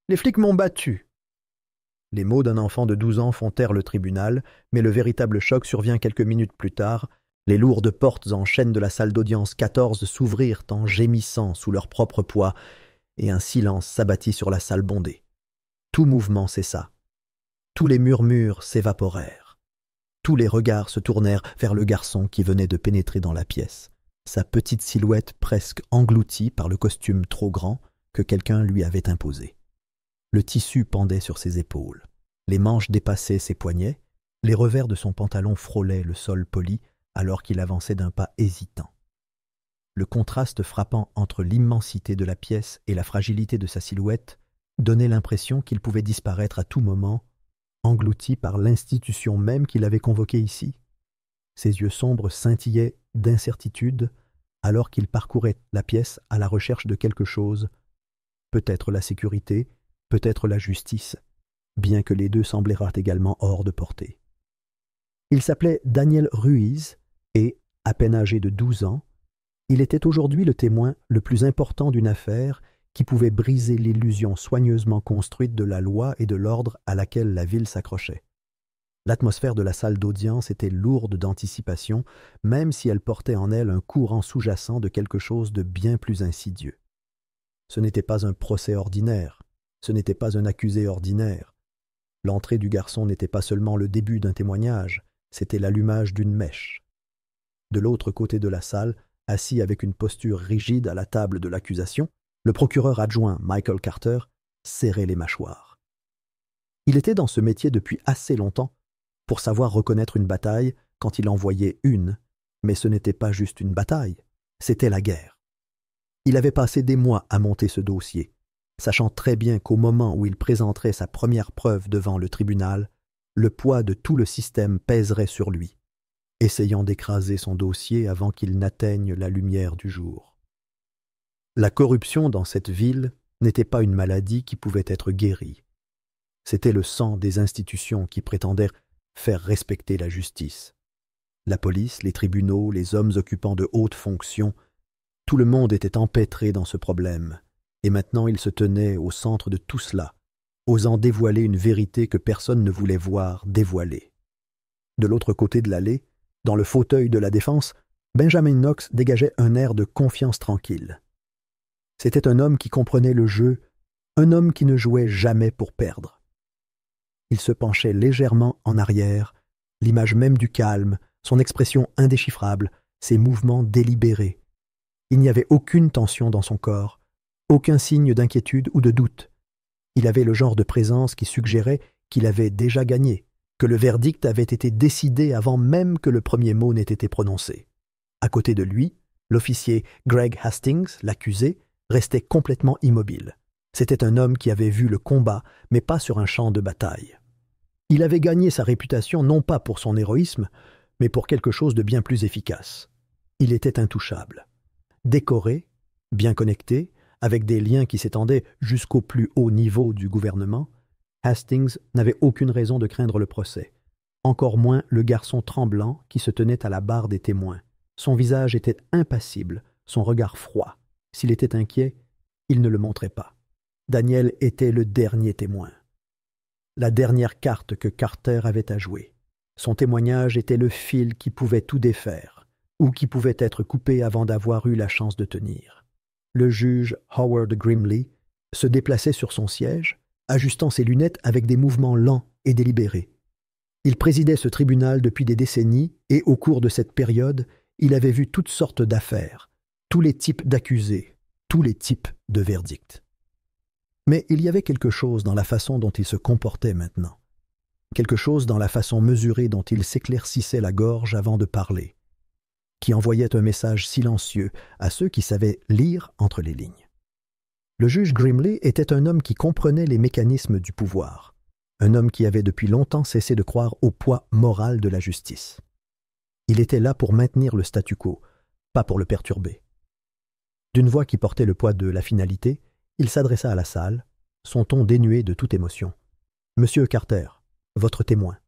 Les flics m'ont battu. Les mots d'un enfant de 12 ans font taire le tribunal, mais le véritable choc survient quelques minutes plus tard. Les lourdes portes en chêne de la salle d'audience 14 s'ouvrirent en gémissant sous leur propre poids, et un silence s'abattit sur la salle bondée. Tout mouvement cessa. Tous les murmures s'évaporèrent. Tous les regards se tournèrent vers le garçon qui venait de pénétrer dans la pièce, sa petite silhouette presque engloutie par le costume trop grand que quelqu'un lui avait imposé. Le tissu pendait sur ses épaules, les manches dépassaient ses poignets, les revers de son pantalon frôlaient le sol poli alors qu'il avançait d'un pas hésitant. Le contraste frappant entre l'immensité de la pièce et la fragilité de sa silhouette donnait l'impression qu'il pouvait disparaître à tout moment, englouti par l'institution même qui l'avait convoqué ici. Ses yeux sombres scintillaient d'incertitude alors qu'il parcourait la pièce à la recherche de quelque chose, peut-être la sécurité, peut-être la justice, bien que les deux semblèrent également hors de portée. Il s'appelait Daniel Ruiz et, à peine âgé de 12 ans, il était aujourd'hui le témoin le plus important d'une affaire qui pouvait briser l'illusion soigneusement construite de la loi et de l'ordre à laquelle la ville s'accrochait. L'atmosphère de la salle d'audience était lourde d'anticipation, même si elle portait en elle un courant sous-jacent de quelque chose de bien plus insidieux. Ce n'était pas un procès ordinaire, ce n'était pas un accusé ordinaire. L'entrée du garçon n'était pas seulement le début d'un témoignage, c'était l'allumage d'une mèche. De l'autre côté de la salle, assis avec une posture rigide à la table de l'accusation, le procureur adjoint Michael Carter serrait les mâchoires. Il était dans ce métier depuis assez longtemps pour savoir reconnaître une bataille quand il en voyait une, mais ce n'était pas juste une bataille, c'était la guerre. Il avait passé des mois à monter ce dossier, sachant très bien qu'au moment où il présenterait sa première preuve devant le tribunal, le poids de tout le système pèserait sur lui, essayant d'écraser son dossier avant qu'il n'atteigne la lumière du jour. La corruption dans cette ville n'était pas une maladie qui pouvait être guérie. C'était le sang des institutions qui prétendaient faire respecter la justice. La police, les tribunaux, les hommes occupant de hautes fonctions, tout le monde était empêtré dans ce problème, et maintenant il se tenait au centre de tout cela, osant dévoiler une vérité que personne ne voulait voir dévoilée. De l'autre côté de l'allée, dans le fauteuil de la défense, Benjamin Knox dégageait un air de confiance tranquille. C'était un homme qui comprenait le jeu, un homme qui ne jouait jamais pour perdre. Il se penchait légèrement en arrière, l'image même du calme, son expression indéchiffrable, ses mouvements délibérés. Il n'y avait aucune tension dans son corps, aucun signe d'inquiétude ou de doute. Il avait le genre de présence qui suggérait qu'il avait déjà gagné, que le verdict avait été décidé avant même que le premier mot n'ait été prononcé. À côté de lui, l'officier Greg Hastings, l'accusé, restait complètement immobile. C'était un homme qui avait vu le combat, mais pas sur un champ de bataille. Il avait gagné sa réputation non pas pour son héroïsme, mais pour quelque chose de bien plus efficace. Il était intouchable. Décoré, bien connecté, avec des liens qui s'étendaient jusqu'au plus haut niveau du gouvernement, Hastings n'avait aucune raison de craindre le procès, encore moins le garçon tremblant qui se tenait à la barre des témoins. Son visage était impassible, son regard froid. S'il était inquiet, il ne le montrait pas. Daniel était le dernier témoin. La dernière carte que Carter avait à jouer. Son témoignage était le fil qui pouvait tout défaire, ou qui pouvait être coupé avant d'avoir eu la chance de tenir. Le juge Howard Grimley se déplaçait sur son siège, ajustant ses lunettes avec des mouvements lents et délibérés. Il présidait ce tribunal depuis des décennies et au cours de cette période, il avait vu toutes sortes d'affaires, tous les types d'accusés, tous les types de verdicts. Mais il y avait quelque chose dans la façon dont il se comportait maintenant, quelque chose dans la façon mesurée dont il s'éclaircissait la gorge avant de parler, qui envoyait un message silencieux à ceux qui savaient lire entre les lignes. Le juge Grimley était un homme qui comprenait les mécanismes du pouvoir, un homme qui avait depuis longtemps cessé de croire au poids moral de la justice. Il était là pour maintenir le statu quo, pas pour le perturber. D'une voix qui portait le poids de la finalité, il s'adressa à la salle, son ton dénué de toute émotion. « Monsieur Carter, votre témoin. »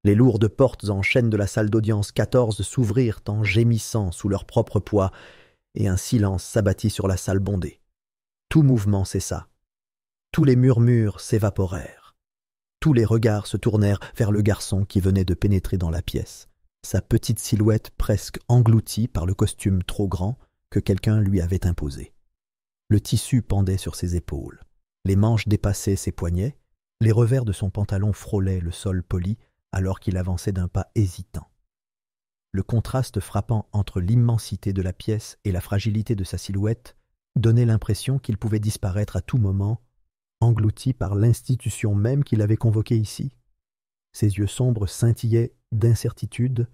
Les lourdes portes en chêne de la salle d'audience 14 s'ouvrirent en gémissant sous leur propre poids, et un silence s'abattit sur la salle bondée. Tout mouvement cessa. Tous les murmures s'évaporèrent. Tous les regards se tournèrent vers le garçon qui venait de pénétrer dans la pièce, sa petite silhouette presque engloutie par le costume trop grand que quelqu'un lui avait imposé. Le tissu pendait sur ses épaules, les manches dépassaient ses poignets, les revers de son pantalon frôlaient le sol poli alors qu'il avançait d'un pas hésitant. Le contraste frappant entre l'immensité de la pièce et la fragilité de sa silhouette donnait l'impression qu'il pouvait disparaître à tout moment, englouti par l'institution même qui l'avait convoqué ici. Ses yeux sombres scintillaient d'incertitude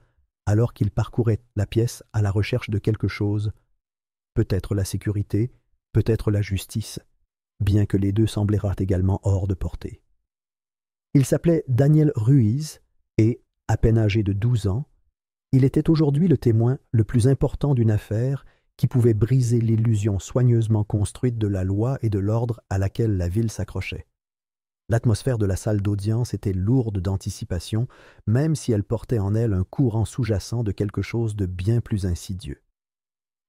alors qu'il parcourait la pièce à la recherche de quelque chose, peut-être la sécurité, peut-être la justice, bien que les deux semblèrent également hors de portée. Il s'appelait Daniel Ruiz et, à peine âgé de 12 ans, il était aujourd'hui le témoin le plus important d'une affaire qui pouvait briser l'illusion soigneusement construite de la loi et de l'ordre à laquelle la ville s'accrochait. L'atmosphère de la salle d'audience était lourde d'anticipation, même si elle portait en elle un courant sous-jacent de quelque chose de bien plus insidieux.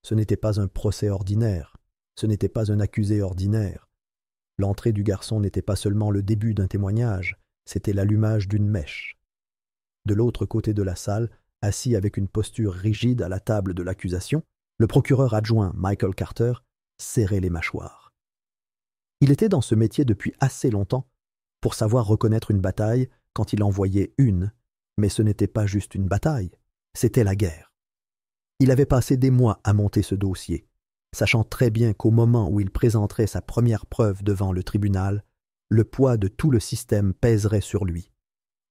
Ce n'était pas un procès ordinaire, ce n'était pas un accusé ordinaire. L'entrée du garçon n'était pas seulement le début d'un témoignage, c'était l'allumage d'une mèche. De l'autre côté de la salle, assis avec une posture rigide à la table de l'accusation, le procureur adjoint Michael Carter serrait les mâchoires. Il était dans ce métier depuis assez longtemps pour savoir reconnaître une bataille quand il en voyait une, mais ce n'était pas juste une bataille, c'était la guerre. Il avait passé des mois à monter ce dossier, sachant très bien qu'au moment où il présenterait sa première preuve devant le tribunal, le poids de tout le système pèserait sur lui,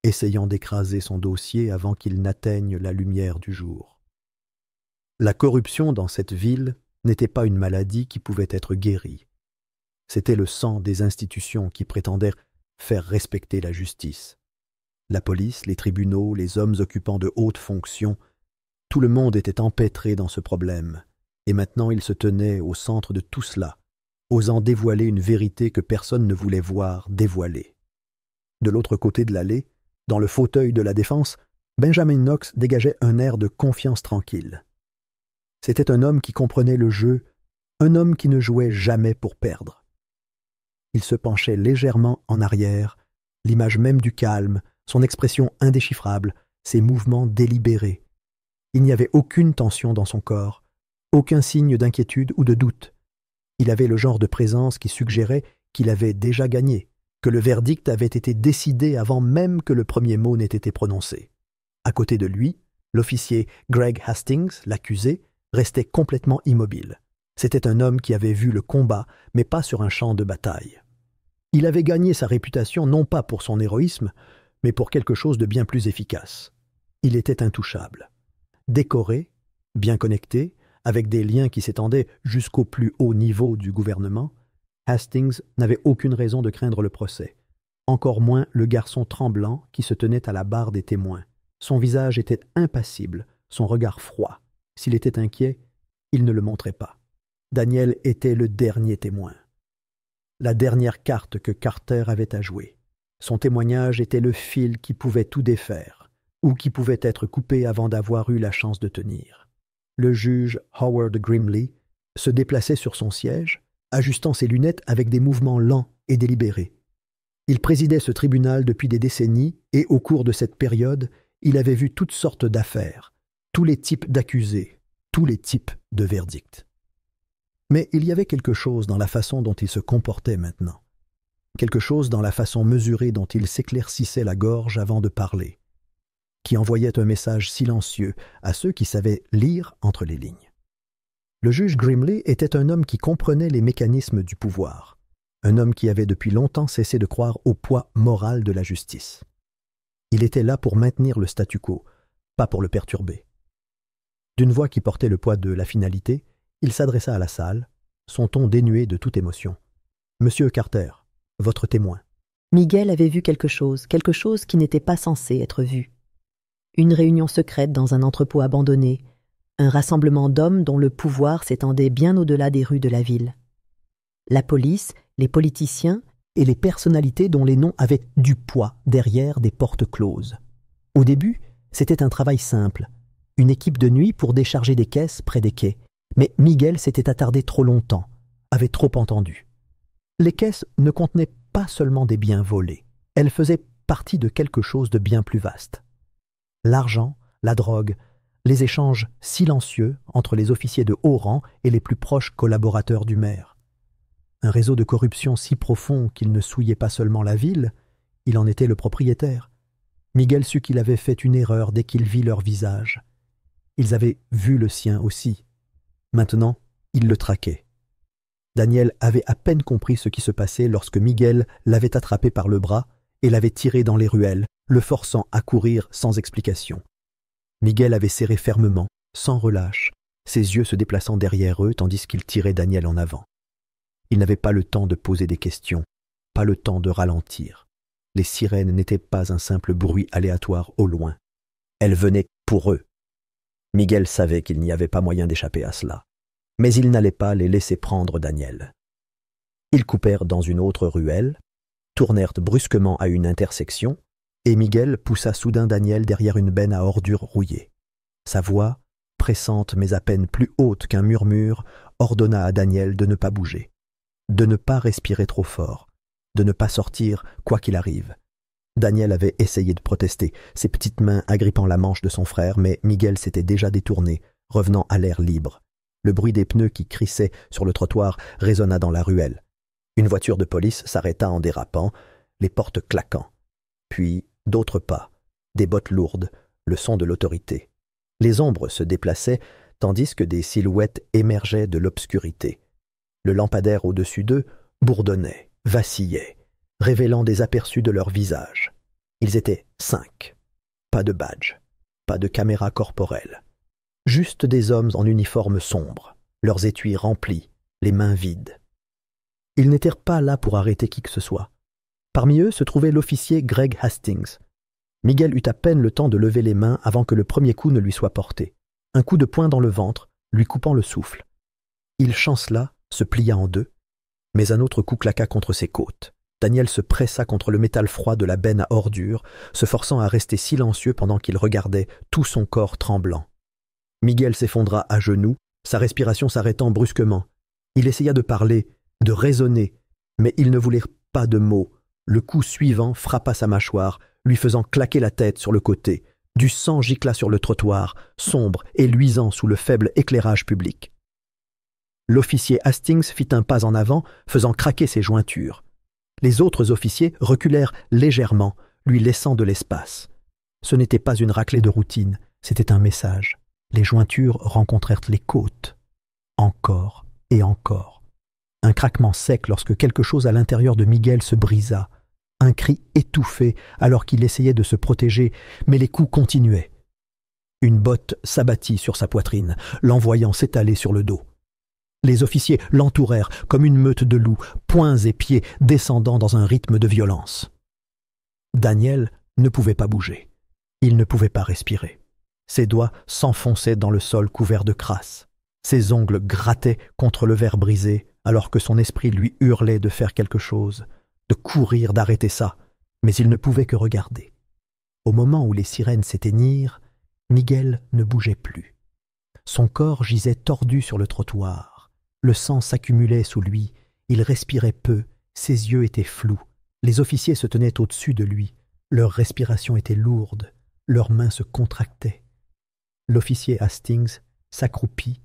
essayant d'écraser son dossier avant qu'il n'atteigne la lumière du jour. La corruption dans cette ville n'était pas une maladie qui pouvait être guérie. C'était le sang des institutions qui prétendaient faire respecter la justice. La police, les tribunaux, les hommes occupant de hautes fonctions, tout le monde était empêtré dans ce problème, et maintenant il se tenait au centre de tout cela, osant dévoiler une vérité que personne ne voulait voir dévoilée. De l'autre côté de l'allée, dans le fauteuil de la défense, Benjamin Knox dégageait un air de confiance tranquille. C'était un homme qui comprenait le jeu, un homme qui ne jouait jamais pour perdre. Il se penchait légèrement en arrière, l'image même du calme, son expression indéchiffrable, ses mouvements délibérés. Il n'y avait aucune tension dans son corps, aucun signe d'inquiétude ou de doute. Il avait le genre de présence qui suggérait qu'il avait déjà gagné, que le verdict avait été décidé avant même que le premier mot n'ait été prononcé. À côté de lui, l'officier Greg Hastings, l'accusé, restait complètement immobile. C'était un homme qui avait vu le combat, mais pas sur un champ de bataille. Il avait gagné sa réputation non pas pour son héroïsme, mais pour quelque chose de bien plus efficace. Il était intouchable. Décoré, bien connecté, avec des liens qui s'étendaient jusqu'au plus haut niveau du gouvernement, Hastings n'avait aucune raison de craindre le procès, encore moins le garçon tremblant qui se tenait à la barre des témoins. Son visage était impassible, son regard froid. S'il était inquiet, il ne le montrait pas. Daniel était le dernier témoin. La dernière carte que Carter avait à jouer. Son témoignage était le fil qui pouvait tout défaire, ou qui pouvait être coupé avant d'avoir eu la chance de tenir. Le juge Howard Grimley se déplaçait sur son siège, ajustant ses lunettes avec des mouvements lents et délibérés. Il présidait ce tribunal depuis des décennies et au cours de cette période, il avait vu toutes sortes d'affaires, tous les types d'accusés, tous les types de verdicts. Mais il y avait quelque chose dans la façon dont il se comportait maintenant, quelque chose dans la façon mesurée dont il s'éclaircissait la gorge avant de parler, qui envoyait un message silencieux à ceux qui savaient lire entre les lignes. Le juge Grimley était un homme qui comprenait les mécanismes du pouvoir, un homme qui avait depuis longtemps cessé de croire au poids moral de la justice. Il était là pour maintenir le statu quo, pas pour le perturber. D'une voix qui portait le poids de la finalité, il s'adressa à la salle, son ton dénué de toute émotion. « Monsieur Carter, votre témoin. » Miguel avait vu quelque chose qui n'était pas censé être vu. Une réunion secrète dans un entrepôt abandonné, un rassemblement d'hommes dont le pouvoir s'étendait bien au-delà des rues de la ville. La police, les politiciens et les personnalités dont les noms avaient du poids derrière des portes closes. Au début, c'était un travail simple, une équipe de nuit pour décharger des caisses près des quais. Mais Miguel s'était attardé trop longtemps, avait trop entendu. Les caisses ne contenaient pas seulement des biens volés, elles faisaient partie de quelque chose de bien plus vaste. L'argent, la drogue, les échanges silencieux entre les officiers de haut rang et les plus proches collaborateurs du maire. Un réseau de corruption si profond qu'il ne souillait pas seulement la ville, il en était le propriétaire. Miguel sut qu'il avait fait une erreur dès qu'il vit leur visage. Ils avaient vu le sien aussi. Maintenant, il le traquait. Daniel avait à peine compris ce qui se passait lorsque Miguel l'avait attrapé par le bras et l'avait tiré dans les ruelles, le forçant à courir sans explication. Miguel avait serré fermement, sans relâche, ses yeux se déplaçant derrière eux tandis qu'il tirait Daniel en avant. Il n'avait pas le temps de poser des questions, pas le temps de ralentir. Les sirènes n'étaient pas un simple bruit aléatoire au loin. Elles venaient pour eux. Miguel savait qu'il n'y avait pas moyen d'échapper à cela, mais il n'allait pas les laisser prendre Daniel. Ils coupèrent dans une autre ruelle, tournèrent brusquement à une intersection, et Miguel poussa soudain Daniel derrière une benne à ordures rouillée. Sa voix, pressante mais à peine plus haute qu'un murmure, ordonna à Daniel de ne pas bouger, de ne pas respirer trop fort, de ne pas sortir quoi qu'il arrive. Daniel avait essayé de protester, ses petites mains agrippant la manche de son frère, mais Miguel s'était déjà détourné, revenant à l'air libre. Le bruit des pneus qui crissaient sur le trottoir résonna dans la ruelle. Une voiture de police s'arrêta en dérapant, les portes claquant. Puis d'autres pas, des bottes lourdes, le son de l'autorité. Les ombres se déplaçaient, tandis que des silhouettes émergeaient de l'obscurité. Le lampadaire au-dessus d'eux bourdonnait, vacillait, révélant des aperçus de leurs visages. Ils étaient 5. Pas de badge, pas de caméra corporelle. Juste des hommes en uniforme sombre, leurs étuis remplis, les mains vides. Ils n'étaient pas là pour arrêter qui que ce soit. Parmi eux se trouvait l'officier Greg Hastings. Miguel eut à peine le temps de lever les mains avant que le premier coup ne lui soit porté. Un coup de poing dans le ventre, lui coupant le souffle. Il chancela, se plia en deux, mais un autre coup claqua contre ses côtes. Daniel se pressa contre le métal froid de la benne à ordures, se forçant à rester silencieux pendant qu'il regardait, tout son corps tremblant. Miguel s'effondra à genoux, sa respiration s'arrêtant brusquement. Il essaya de parler, de raisonner, mais il ne voulait pas de mots. Le coup suivant frappa sa mâchoire, lui faisant claquer la tête sur le côté. Du sang gicla sur le trottoir, sombre et luisant sous le faible éclairage public. L'officier Hastings fit un pas en avant, faisant craquer ses jointures. Les autres officiers reculèrent légèrement, lui laissant de l'espace. Ce n'était pas une raclée de routine, c'était un message. Les jointures rencontrèrent les côtes. Encore et encore. Un craquement sec lorsque quelque chose à l'intérieur de Miguel se brisa. Un cri étouffé alors qu'il essayait de se protéger, mais les coups continuaient. Une botte s'abattit sur sa poitrine, l'envoyant s'étaler sur le dos. Les officiers l'entourèrent comme une meute de loups, poings et pieds descendant dans un rythme de violence. Daniel ne pouvait pas bouger. Il ne pouvait pas respirer. Ses doigts s'enfonçaient dans le sol couvert de crasse. Ses ongles grattaient contre le verre brisé, alors que son esprit lui hurlait de faire quelque chose, de courir, d'arrêter ça, mais il ne pouvait que regarder. Au moment où les sirènes s'éteignirent, Miguel ne bougeait plus. Son corps gisait tordu sur le trottoir. Le sang s'accumulait sous lui, il respirait peu, ses yeux étaient flous. Les officiers se tenaient au-dessus de lui, leur respiration était lourde, leurs mains se contractaient. L'officier Hastings s'accroupit,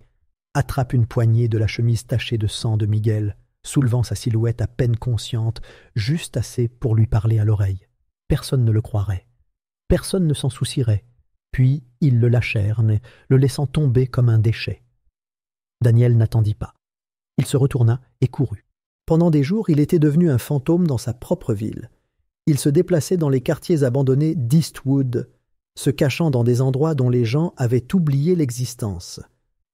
attrape une poignée de la chemise tachée de sang de Miguel, soulevant sa silhouette à peine consciente, juste assez pour lui parler à l'oreille. Personne ne le croirait. Personne ne s'en soucierait. Puis ils le lâchèrent, le laissant tomber comme un déchet. Daniel n'attendit pas. Il se retourna et courut. Pendant des jours, il était devenu un fantôme dans sa propre ville. Il se déplaçait dans les quartiers abandonnés d'Eastwood, se cachant dans des endroits dont les gens avaient oublié l'existence.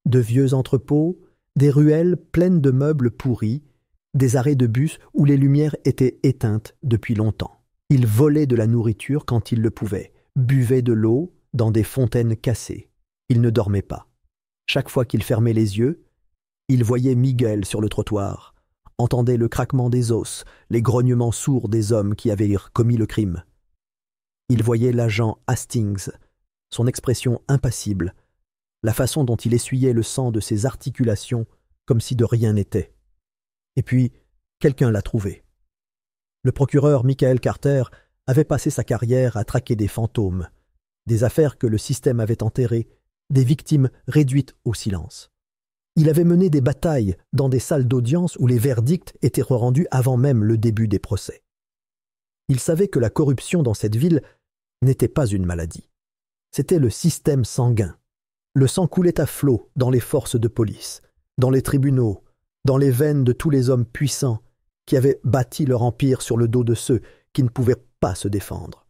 De vieux entrepôts, des ruelles pleines de meubles pourris, des arrêts de bus où les lumières étaient éteintes depuis longtemps. Il volait de la nourriture quand il le pouvait, buvait de l'eau dans des fontaines cassées. Il ne dormait pas. Chaque fois qu'il fermait les yeux, il voyait Miguel sur le trottoir, entendait le craquement des os, les grognements sourds des hommes qui avaient commis le crime. Il voyait l'agent Hastings, son expression impassible, la façon dont il essuyait le sang de ses articulations comme si de rien n'était. Et puis, Quelqu'un l'a trouvé. Le procureur Michael Carter avait passé sa carrière à traquer des fantômes, des affaires que le système avait enterrées, des victimes réduites au silence. Il avait mené des batailles dans des salles d'audience où les verdicts étaient rendus avant même le début des procès. Il savait que la corruption dans cette ville n'était pas une maladie. C'était le système sanguin. Le sang coulait à flot dans les forces de police, dans les tribunaux, dans les veines de tous les hommes puissants qui avaient bâti leur empire sur le dos de ceux qui ne pouvaient pas se défendre.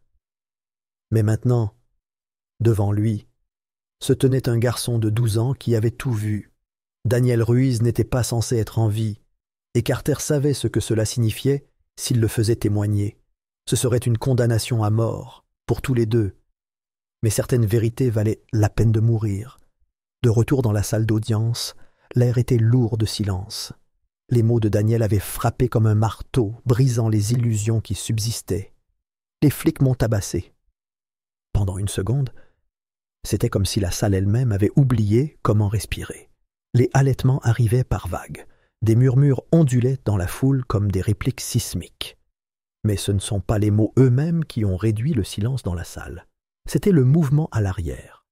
Mais maintenant, devant lui, se tenait un garçon de 12 ans qui avait tout vu. Daniel Ruiz n'était pas censé être en vie, et Carter savait ce que cela signifiait s'il le faisait témoigner. Ce serait une condamnation à mort, pour tous les deux. Mais certaines vérités valaient la peine de mourir. De retour dans la salle d'audience, l'air était lourd de silence. Les mots de Daniel avaient frappé comme un marteau, brisant les illusions qui subsistaient. Les flics m'ont tabassé. Pendant une seconde, c'était comme si la salle elle-même avait oublié comment respirer. Les halètements arrivaient par vagues. Des murmures ondulaient dans la foule comme des répliques sismiques. Mais ce ne sont pas les mots eux-mêmes qui ont réduit le silence dans la salle. C'était le mouvement à l'arrière.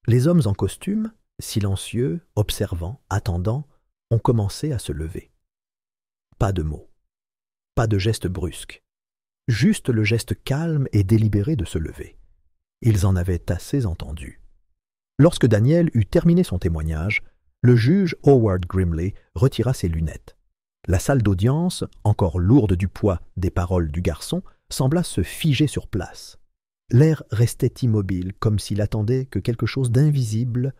Les hommes en costume, silencieux, observant, attendant, ont commencé à se lever. Pas de mots, pas de geste brusque, juste le geste calme et délibéré de se lever. Ils en avaient assez entendu. Lorsque Daniel eut terminé son témoignage, le juge Howard Grimley retira ses lunettes. La salle d'audience, encore lourde du poids des paroles du garçon, sembla se figer sur place. L'air restait immobile, comme s'il attendait que quelque chose d'invisible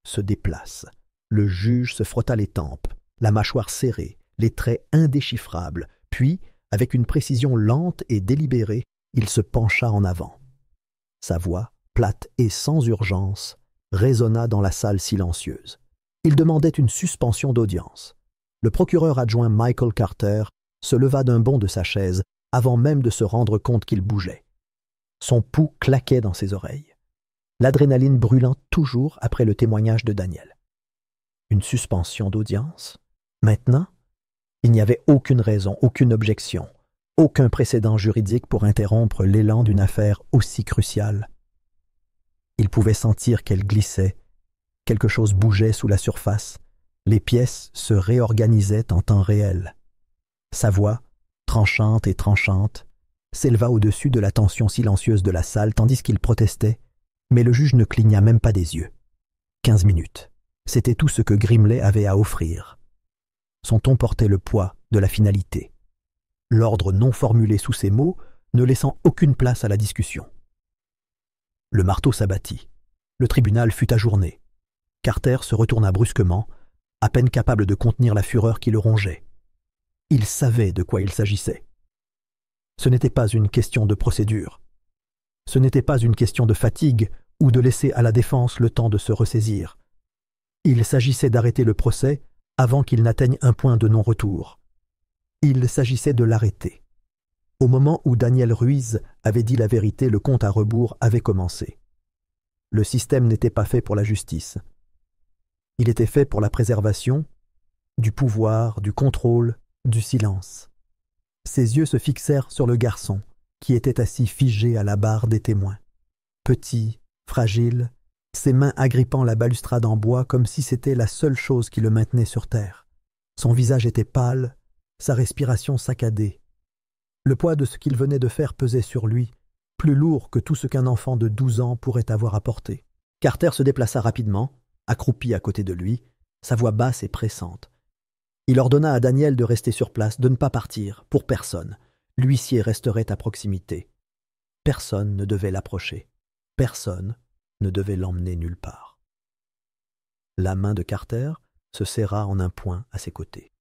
se déplace. Le juge se frotta les tempes, la mâchoire serrée, les traits indéchiffrables, puis, avec une précision lente et délibérée, il se pencha en avant. Sa voix, plate et sans urgence, résonna dans la salle silencieuse. Il demandait une suspension d'audience. Le procureur adjoint Michael Carter se leva d'un bond de sa chaise avant même de se rendre compte qu'il bougeait. Son pouls claquait dans ses oreilles, l'adrénaline brûlant toujours après le témoignage de Daniel. Une suspension d'audience? Maintenant? Il n'y avait aucune raison, aucune objection, aucun précédent juridique pour interrompre l'élan d'une affaire aussi cruciale. Il pouvait sentir qu'elle glissait, quelque chose bougeait sous la surface, les pièces se réorganisaient en temps réel. Sa voix, tranchante et tranchante, s'éleva au-dessus de la tension silencieuse de la salle tandis qu'il protestait, mais le juge ne cligna même pas des yeux. 15 minutes, c'était tout ce que Grimley avait à offrir. Son ton portait le poids de la finalité. L'ordre non formulé sous ces mots, ne laissant aucune place à la discussion. Le marteau s'abattit. Le tribunal fut ajourné. Carter se retourna brusquement, à peine capable de contenir la fureur qui le rongeait. Il savait de quoi il s'agissait. Ce n'était pas une question de procédure. Ce n'était pas une question de fatigue ou de laisser à la défense le temps de se ressaisir. Il s'agissait d'arrêter le procès avant qu'il n'atteigne un point de non-retour. Il s'agissait de l'arrêter. Au moment où Daniel Ruiz avait dit la vérité, le compte à rebours avait commencé. Le système n'était pas fait pour la justice. Il était fait pour la préservation du pouvoir, du contrôle, du silence. Ses yeux se fixèrent sur le garçon, qui était assis figé à la barre des témoins. Petit, fragile, ses mains agrippant la balustrade en bois comme si c'était la seule chose qui le maintenait sur terre. Son visage était pâle, sa respiration saccadée. Le poids de ce qu'il venait de faire pesait sur lui, plus lourd que tout ce qu'un enfant de 12 ans pourrait avoir apporté. Carter se déplaça rapidement, accroupi à côté de lui, sa voix basse et pressante. Il ordonna à Daniel de rester sur place, de ne pas partir, pour personne. L'huissier resterait à proximité. Personne ne devait l'approcher. Personne ne devait l'emmener nulle part. La main de Carter se serra en un point à ses côtés.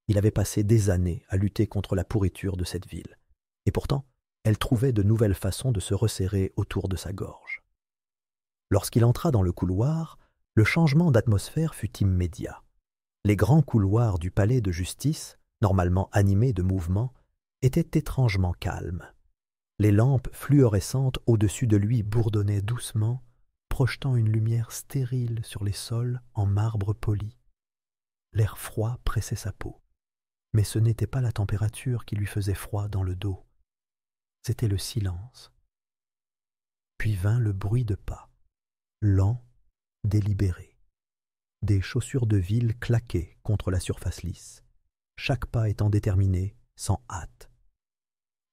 Il avait passé des années à lutter contre la pourriture de cette ville, et pourtant, elle trouvait de nouvelles façons de se resserrer autour de sa gorge. Lorsqu'il entra dans le couloir, le changement d'atmosphère fut immédiat. Les grands couloirs du palais de justice, normalement animés de mouvements, étaient étrangement calmes. Les lampes fluorescentes au-dessus de lui bourdonnaient doucement, projetant une lumière stérile sur les sols en marbre poli. L'air froid pressait sa peau. Mais ce n'était pas la température qui lui faisait froid dans le dos, c'était le silence. Puis vint le bruit de pas, lent, délibéré. Des chaussures de ville claquaient contre la surface lisse, chaque pas étant déterminé, sans hâte.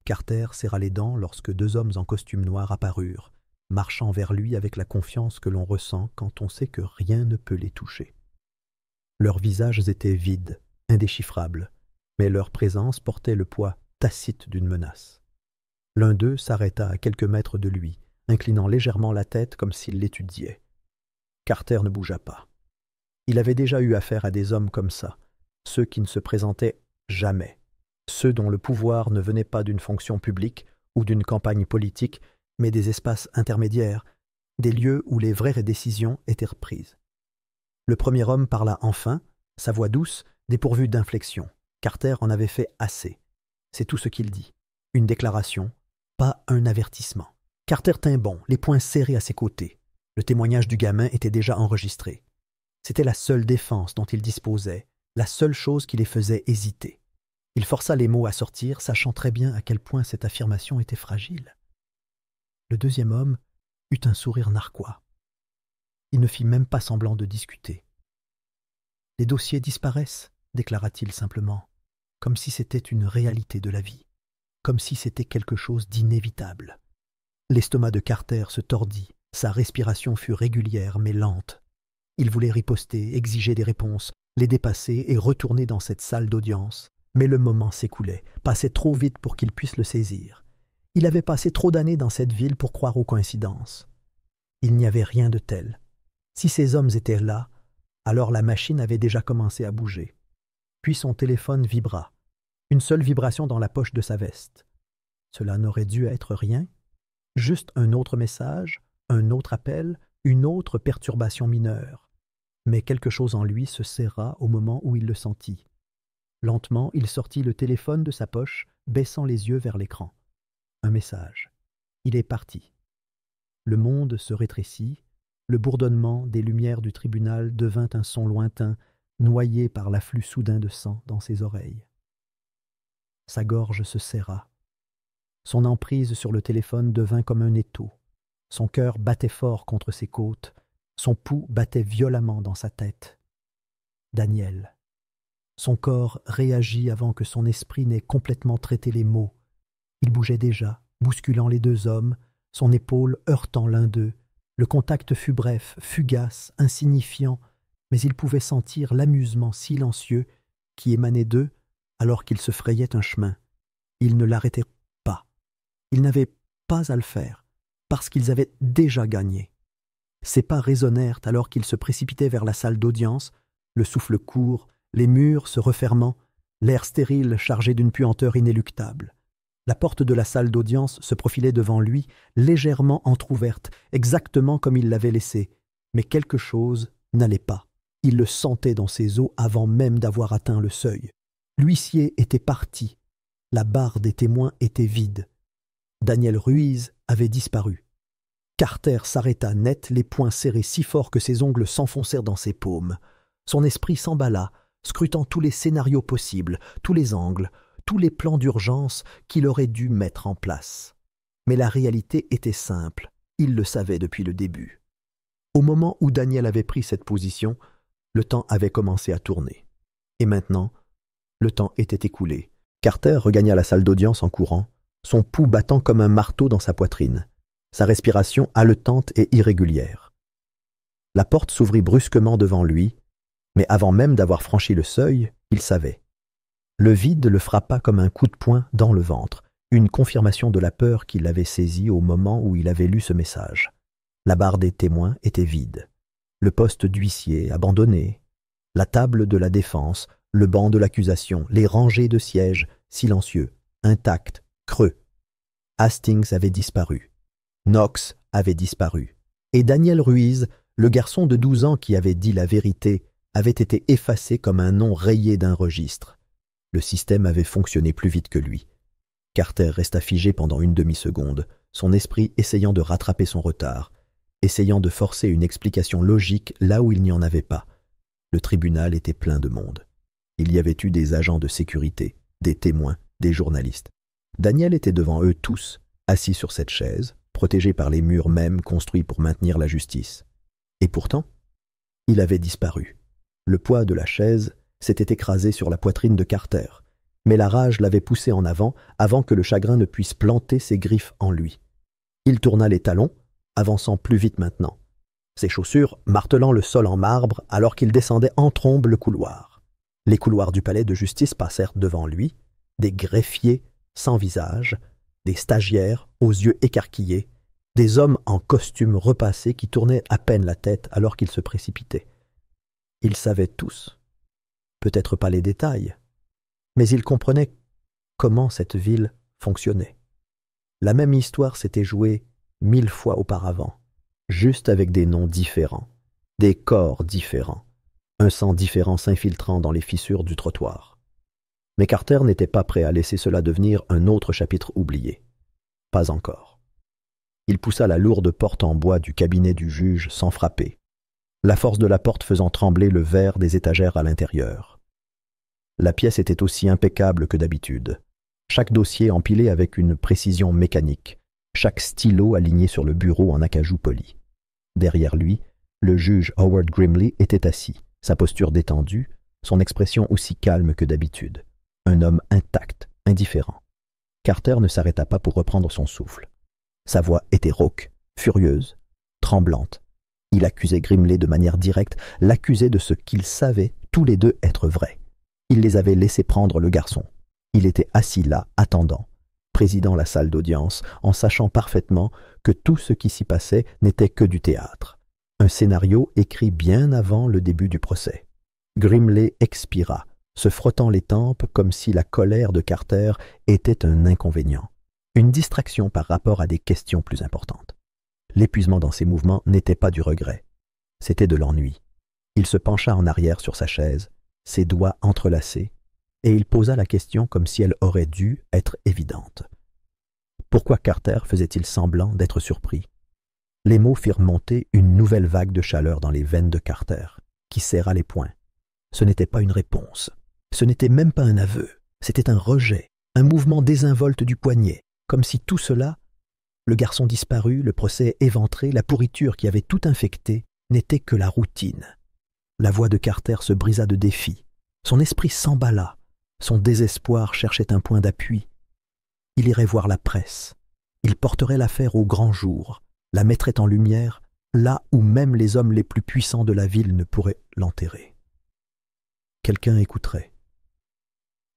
Carter serra les dents lorsque deux hommes en costume noir apparurent, marchant vers lui avec la confiance que l'on ressent quand on sait que rien ne peut les toucher. Leurs visages étaient vides, indéchiffrables, mais leur présence portait le poids tacite d'une menace. L'un d'eux s'arrêta à quelques mètres de lui, inclinant légèrement la tête comme s'il l'étudiait. Carter ne bougea pas. Il avait déjà eu affaire à des hommes comme ça, ceux qui ne se présentaient jamais, ceux dont le pouvoir ne venait pas d'une fonction publique ou d'une campagne politique, mais des espaces intermédiaires, des lieux où les vraies décisions étaient prises. Le premier homme parla enfin, sa voix douce, dépourvue d'inflexion. Carter en avait fait assez. C'est tout ce qu'il dit. Une déclaration, pas un avertissement. Carter tint bon, les poings serrés à ses côtés. Le témoignage du gamin était déjà enregistré. C'était la seule défense dont il disposait, la seule chose qui les faisait hésiter. Il força les mots à sortir, sachant très bien à quel point cette affirmation était fragile. Le deuxième homme eut un sourire narquois. Il ne fit même pas semblant de discuter. « Les dossiers disparaissent », déclara-t-il simplement, comme si c'était une réalité de la vie, comme si c'était quelque chose d'inévitable. L'estomac de Carter se tordit, sa respiration fut régulière mais lente. Il voulait riposter, exiger des réponses, les dépasser et retourner dans cette salle d'audience. Mais le moment s'écoulait, passait trop vite pour qu'il puisse le saisir. Il avait passé trop d'années dans cette ville pour croire aux coïncidences. Il n'y avait rien de tel. Si ces hommes étaient là, alors la machine avait déjà commencé à bouger. Puis son téléphone vibra. Une seule vibration dans la poche de sa veste. Cela n'aurait dû être rien. Juste un autre message, un autre appel, une autre perturbation mineure. Mais quelque chose en lui se serra au moment où il le sentit. Lentement, il sortit le téléphone de sa poche, baissant les yeux vers l'écran. Un message. Il est parti. Le monde se rétrécit. Le bourdonnement des lumières du tribunal devint un son lointain, noyé par l'afflux soudain de sang dans ses oreilles. Sa gorge se serra. Son emprise sur le téléphone devint comme un étau. Son cœur battait fort contre ses côtes. Son pouls battait violemment dans sa tête. Daniel. Son corps réagit avant que son esprit n'ait complètement traité les mots. Il bougeait déjà, bousculant les deux hommes, son épaule heurtant l'un d'eux. Le contact fut bref, fugace, insignifiant, mais il pouvait sentir l'amusement silencieux qui émanait d'eux alors qu'ils se frayaient un chemin. Ils ne l'arrêtaient pas. Ils n'avaient pas à le faire, parce qu'ils avaient déjà gagné. Ses pas résonnèrent alors qu'ils se précipitaient vers la salle d'audience, le souffle court, les murs se refermant, l'air stérile chargé d'une puanteur inéluctable. La porte de la salle d'audience se profilait devant lui, légèrement entr'ouverte, exactement comme il l'avait laissée. Mais quelque chose n'allait pas. Il le sentait dans ses os avant même d'avoir atteint le seuil. L'huissier était parti. La barre des témoins était vide. Daniel Ruiz avait disparu. Carter s'arrêta net, les poings serrés si fort que ses ongles s'enfoncèrent dans ses paumes. Son esprit s'emballa, scrutant tous les scénarios possibles, tous les angles, tous les plans d'urgence qu'il aurait dû mettre en place. Mais la réalité était simple, il le savait depuis le début. Au moment où Daniel avait pris cette position, le temps avait commencé à tourner. Et maintenant, le temps était écoulé. Carter regagna la salle d'audience en courant, son pouls battant comme un marteau dans sa poitrine, sa respiration haletante et irrégulière. La porte s'ouvrit brusquement devant lui, mais avant même d'avoir franchi le seuil, il savait. Le vide le frappa comme un coup de poing dans le ventre, une confirmation de la peur qui l'avait saisi au moment où il avait lu ce message. La barre des témoins était vide, le poste d'huissier abandonné, la table de la défense, le banc de l'accusation, les rangées de sièges, silencieux, intacts, creux. Hastings avait disparu. Knox avait disparu. Et Daniel Ruiz, le garçon de 12 ans qui avait dit la vérité, avait été effacé comme un nom rayé d'un registre. Le système avait fonctionné plus vite que lui. Carter resta figé pendant une demi-seconde, son esprit essayant de rattraper son retard, essayant de forcer une explication logique là où il n'y en avait pas. Le tribunal était plein de monde. Il y avait eu des agents de sécurité, des témoins, des journalistes. Daniel était devant eux tous, assis sur cette chaise, protégé par les murs mêmes construits pour maintenir la justice. Et pourtant, il avait disparu. Le poids de la chaise s'était écrasé sur la poitrine de Carter, mais la rage l'avait poussé en avant que le chagrin ne puisse planter ses griffes en lui. Il tourna les talons, avançant plus vite maintenant, ses chaussures martelant le sol en marbre alors qu'il descendait en trombe le couloir. Les couloirs du palais de justice passèrent devant lui, des greffiers sans visage, des stagiaires aux yeux écarquillés, des hommes en costume repassés qui tournaient à peine la tête alors qu'ils se précipitaient. Ils savaient tous, peut-être pas les détails, mais ils comprenaient comment cette ville fonctionnait. La même histoire s'était jouée 1000 fois auparavant, juste avec des noms différents, des corps différents, un sang différent s'infiltrant dans les fissures du trottoir. Mais Carter n'était pas prêt à laisser cela devenir un autre chapitre oublié. Pas encore. Il poussa la lourde porte en bois du cabinet du juge sans frapper, la force de la porte faisant trembler le verre des étagères à l'intérieur. La pièce était aussi impeccable que d'habitude. Chaque dossier empilé avec une précision mécanique, chaque stylo aligné sur le bureau en acajou poli. Derrière lui, le juge Howard Grimley était assis, sa posture détendue, son expression aussi calme que d'habitude. Un homme intact, indifférent. Carter ne s'arrêta pas pour reprendre son souffle. Sa voix était rauque, furieuse, tremblante. Il accusait Grimley de manière directe, l'accusait de ce qu'ils savaient tous les deux être vrai. Il les avait laissés prendre le garçon. Il était assis là, attendant, présidant la salle d'audience, en sachant parfaitement que tout ce qui s'y passait n'était que du théâtre. Un scénario écrit bien avant le début du procès. Grimley expira, se frottant les tempes comme si la colère de Carter était un inconvénient, une distraction par rapport à des questions plus importantes. L'épuisement dans ses mouvements n'était pas du regret, c'était de l'ennui. Il se pencha en arrière sur sa chaise, ses doigts entrelacés, et il posa la question comme si elle aurait dû être évidente. Pourquoi Carter faisait-il semblant d'être surpris? Les mots firent monter une nouvelle vague de chaleur dans les veines de Carter, qui serra les poings. Ce n'était pas une réponse. Ce n'était même pas un aveu, c'était un rejet, un mouvement désinvolte du poignet, comme si tout cela, le garçon disparu, le procès éventré, la pourriture qui avait tout infecté, n'était que la routine. La voix de Carter se brisa de défi, son esprit s'emballa, son désespoir cherchait un point d'appui. Il irait voir la presse, il porterait l'affaire au grand jour, la mettrait en lumière, là où même les hommes les plus puissants de la ville ne pourraient l'enterrer. Quelqu'un écouterait.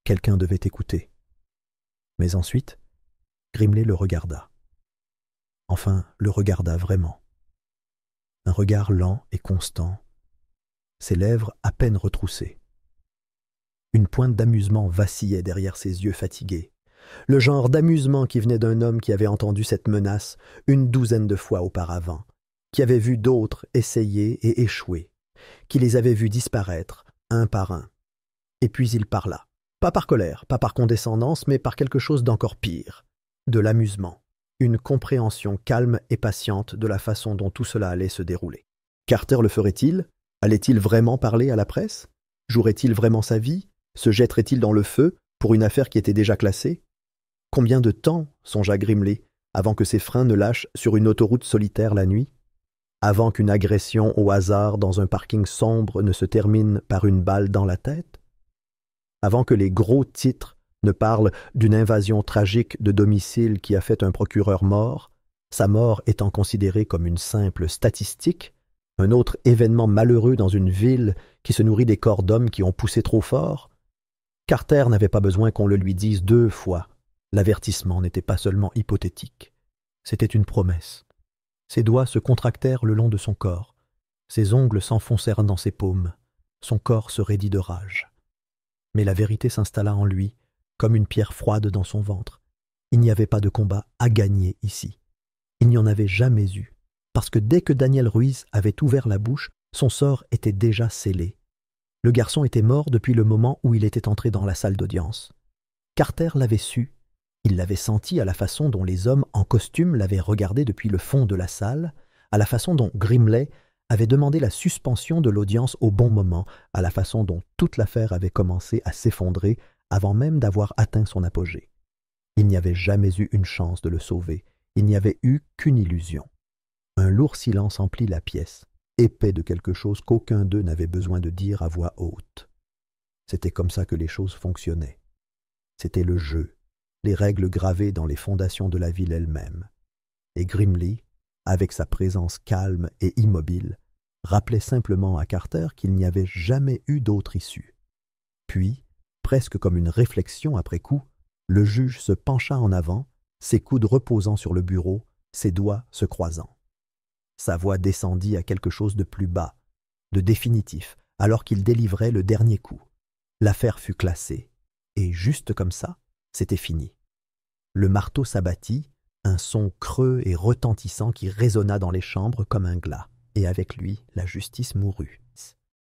Quelqu'un devait écouter. Mais ensuite, Grimley le regarda. Enfin, le regarda vraiment. Un regard lent et constant, ses lèvres à peine retroussées. Une pointe d'amusement vacillait derrière ses yeux fatigués, le genre d'amusement qui venait d'un homme qui avait entendu cette menace une douzaine de fois auparavant, qui avait vu d'autres essayer et échouer, qui les avait vus disparaître, un par un. Et puis il parla. Pas par colère, pas par condescendance, mais par quelque chose d'encore pire, de l'amusement, une compréhension calme et patiente de la façon dont tout cela allait se dérouler. Carter le ferait-il? Allait-il vraiment parler à la presse? Jouerait-il vraiment sa vie? Se jetterait-il dans le feu pour une affaire qui était déjà classée? Combien de temps, songea Grimley, avant que ses freins ne lâchent sur une autoroute solitaire la nuit? Avant qu'une agression au hasard dans un parking sombre ne se termine par une balle dans la tête? Avant que les gros titres ne parlent d'une invasion tragique de domicile qui a fait un procureur mort, sa mort étant considérée comme une simple statistique, un autre événement malheureux dans une ville qui se nourrit des corps d'hommes qui ont poussé trop fort? Carter n'avait pas besoin qu'on le lui dise 2 fois. L'avertissement n'était pas seulement hypothétique, c'était une promesse. Ses doigts se contractèrent le long de son corps, ses ongles s'enfoncèrent dans ses paumes, son corps se raidit de rage. Mais la vérité s'installa en lui, comme une pierre froide dans son ventre. Il n'y avait pas de combat à gagner ici. Il n'y en avait jamais eu, parce que dès que Daniel Ruiz avait ouvert la bouche, son sort était déjà scellé. Le garçon était mort depuis le moment où il était entré dans la salle d'audience. Carter l'avait su. Il l'avait senti à la façon dont les hommes en costume l'avaient regardé depuis le fond de la salle, à la façon dont Grimley avait demandé la suspension de l'audience au bon moment, à la façon dont toute l'affaire avait commencé à s'effondrer avant même d'avoir atteint son apogée. Il n'y avait jamais eu une chance de le sauver, il n'y avait eu qu'une illusion. Un lourd silence emplit la pièce, épais de quelque chose qu'aucun d'eux n'avait besoin de dire à voix haute. C'était comme ça que les choses fonctionnaient. C'était le jeu, les règles gravées dans les fondations de la ville elle-même. Et Grimley, avec sa présence calme et immobile, rappelait simplement à Carter qu'il n'y avait jamais eu d'autre issue. Puis, presque comme une réflexion après coup, le juge se pencha en avant, ses coudes reposant sur le bureau, ses doigts se croisant. Sa voix descendit à quelque chose de plus bas, de définitif, alors qu'il délivrait le dernier coup. L'affaire fut classée, et juste comme ça, c'était fini. Le marteau s'abattit, un son creux et retentissant qui résonna dans les chambres comme un glas, et avec lui, la justice mourut.